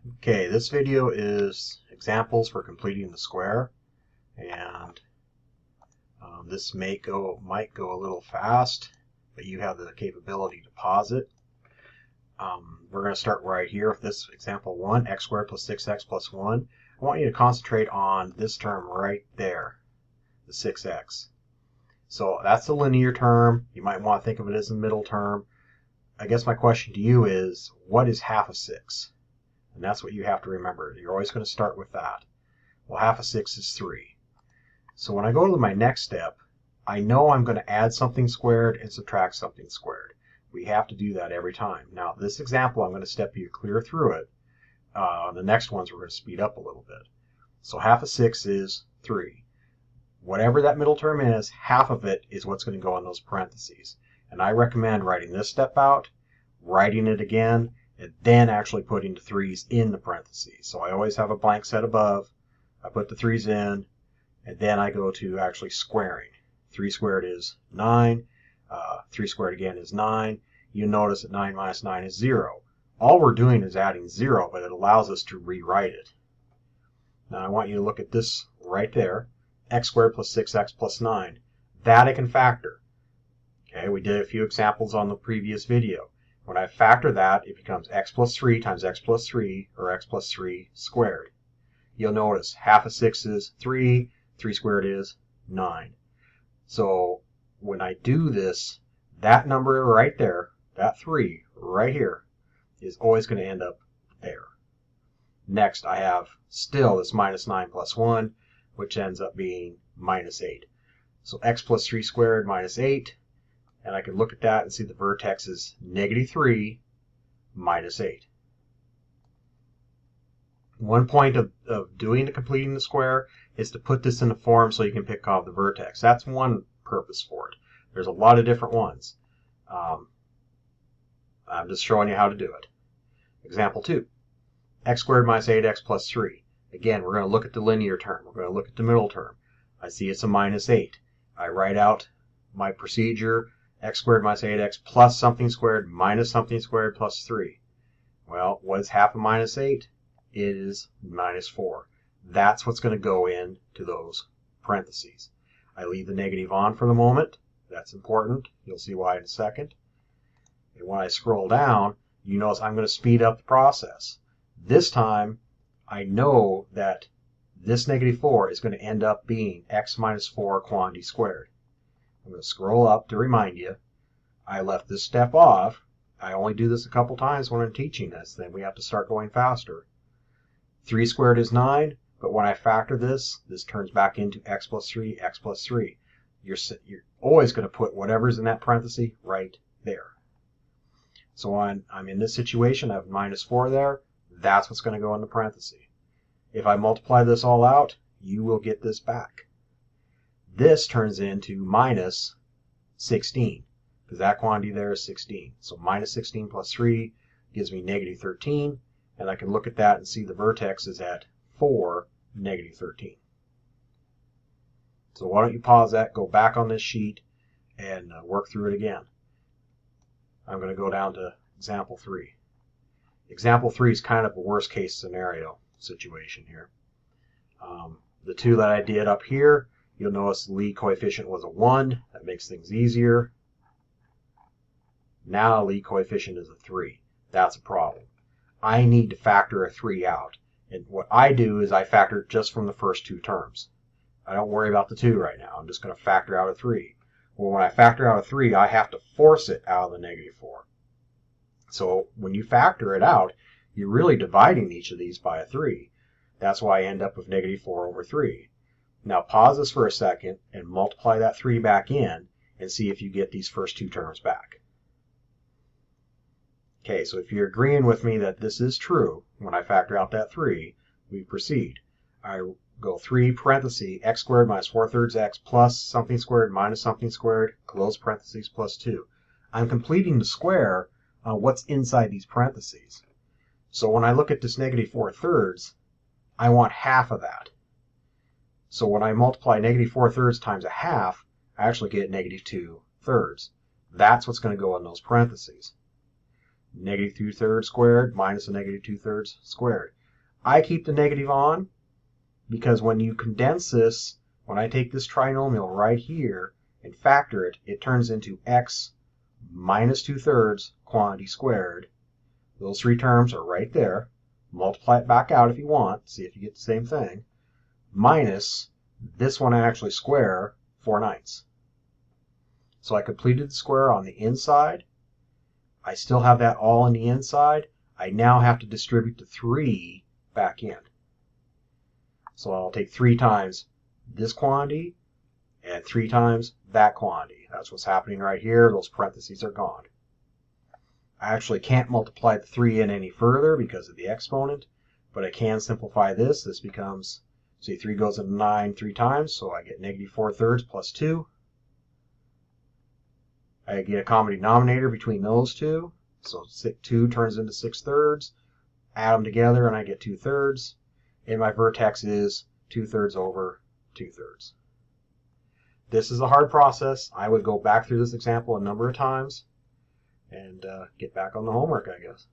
Okay, this video is examples for completing the square, and this might go a little fast, but you have the capability to pause it. We're going to start right here with this example 1, x squared plus 6x plus 1. I want you to concentrate on this term right there, the 6x. So that's the linear term. You might want to think of it as the middle term. I guess my question to you is, what is half of 6? And that's what you have to remember. You're always going to start with that. Well, half of 6 is 3. So when I go to my next step, I know I'm going to add something squared and subtract something squared. We have to do that every time. Now, this example, I'm going to step you clear through it. The next ones, we're going to speed up a little bit. So half of 6 is 3. Whatever that middle term is, half of it is what's going to go in those parentheses. And I recommend writing this step out, writing it again, and then actually putting the 3's in the parentheses. So I always have a blank set above. I put the 3's in, and then I go to actually squaring. 3 squared is 9. 3 squared again is 9. You notice that 9 minus 9 is 0. All we're doing is adding 0, but it allows us to rewrite it. Now I want you to look at this right there. X squared plus 6x plus 9. That I can factor. Okay, we did a few examples on the previous video. When I factor that, it becomes x plus 3 times x plus 3, or x plus 3 squared. You'll notice half of 6 is 3, 3 squared is 9. So when I do this, that number right there, that 3 right here, is always going to end up there. Next, I have still this minus 9 plus 1, which ends up being minus 8. So x plus 3 squared minus 8. And I can look at that and see the vertex is negative 3 minus 8. One point of completing the square is to put this in a form so you can pick off the vertex. That's one purpose for it. There's a lot of different ones. I'm just showing you how to do it. Example 2. X squared minus 8x plus 3. Again, we're going to look at the linear term. We're going to look at the middle term. I see it's a minus 8. I write out my procedure. X squared minus 8x plus something squared minus something squared plus 3. Well, what is half of minus 8? It is minus 4. That's what's going to go into those parentheses. I leave the negative on for the moment. That's important. You'll see why in a second. And when I scroll down, you notice I'm going to speed up the process. This time, I know that this negative 4 is going to end up being x minus 4 quantity squared. I'm going to scroll up to remind you. I left this step off. I only do this a couple times when I'm teaching this. Then we have to start going faster. 3 squared is 9, but when I factor this, this turns back into x plus 3, x plus 3. You're always going to put whatever's in that parenthesis right there. So I'm in this situation. I have minus 4 there. That's what's going to go in the parenthesis. If I multiply this all out, you will get this back. This turns into minus 16, because that quantity there is 16. So minus 16 plus 3 gives me negative 13, and I can look at that and see the vertex is at 4, negative 13. So why don't you pause that, go back on this sheet, and work through it again. I'm going to go down to example 3. Example 3 is kind of a worst case scenario situation here. The two that I did up here, you'll notice the lead coefficient was a 1. That makes things easier. Now lead coefficient is a 3. That's a problem. I need to factor a 3 out. And what I do is I factor it just from the first two terms. I don't worry about the 2 right now. I'm just going to factor out a 3. Well, when I factor out a 3, I have to force it out of the negative 4. So when you factor it out, you're really dividing each of these by a 3. That's why I end up with negative 4 over 3. Now pause this for a second and multiply that 3 back in and see if you get these first two terms back. Okay, so if you're agreeing with me that this is true, when I factor out that 3, we proceed. I go 3 parentheses, x squared minus 4/3 x plus something squared minus something squared, close parentheses plus 2. I'm completing the square on what's inside these parentheses. So when I look at this negative 4/3, I want half of that. So when I multiply negative 4/3 times a half, I actually get negative 2/3. That's what's going to go in those parentheses. negative 2/3 squared minus a negative 2/3 squared. I keep the negative on because when you condense this, when I take this trinomial right here and factor it, it turns into x minus 2/3 quantity squared. Those three terms are right there. Multiply it back out if you want. See if you get the same thing. Minus this one I actually square 4/9. So I completed the square on the inside. I still have that all on the inside. I now have to distribute the 3 back in. So I'll take 3 times this quantity and 3 times that quantity. That's what's happening right here. Those parentheses are gone. I actually can't multiply the 3 in any further because of the exponent, but I can simplify this. This becomes, see, 3 goes into 9 3 times, so I get negative 4/3 plus 2. I get a common denominator between those two, so 2 turns into 6/3. Add them together and I get 2/3. And my vertex is 2/3 over 2/3. This is a hard process. I would go back through this example a number of times and get back on the homework, I guess.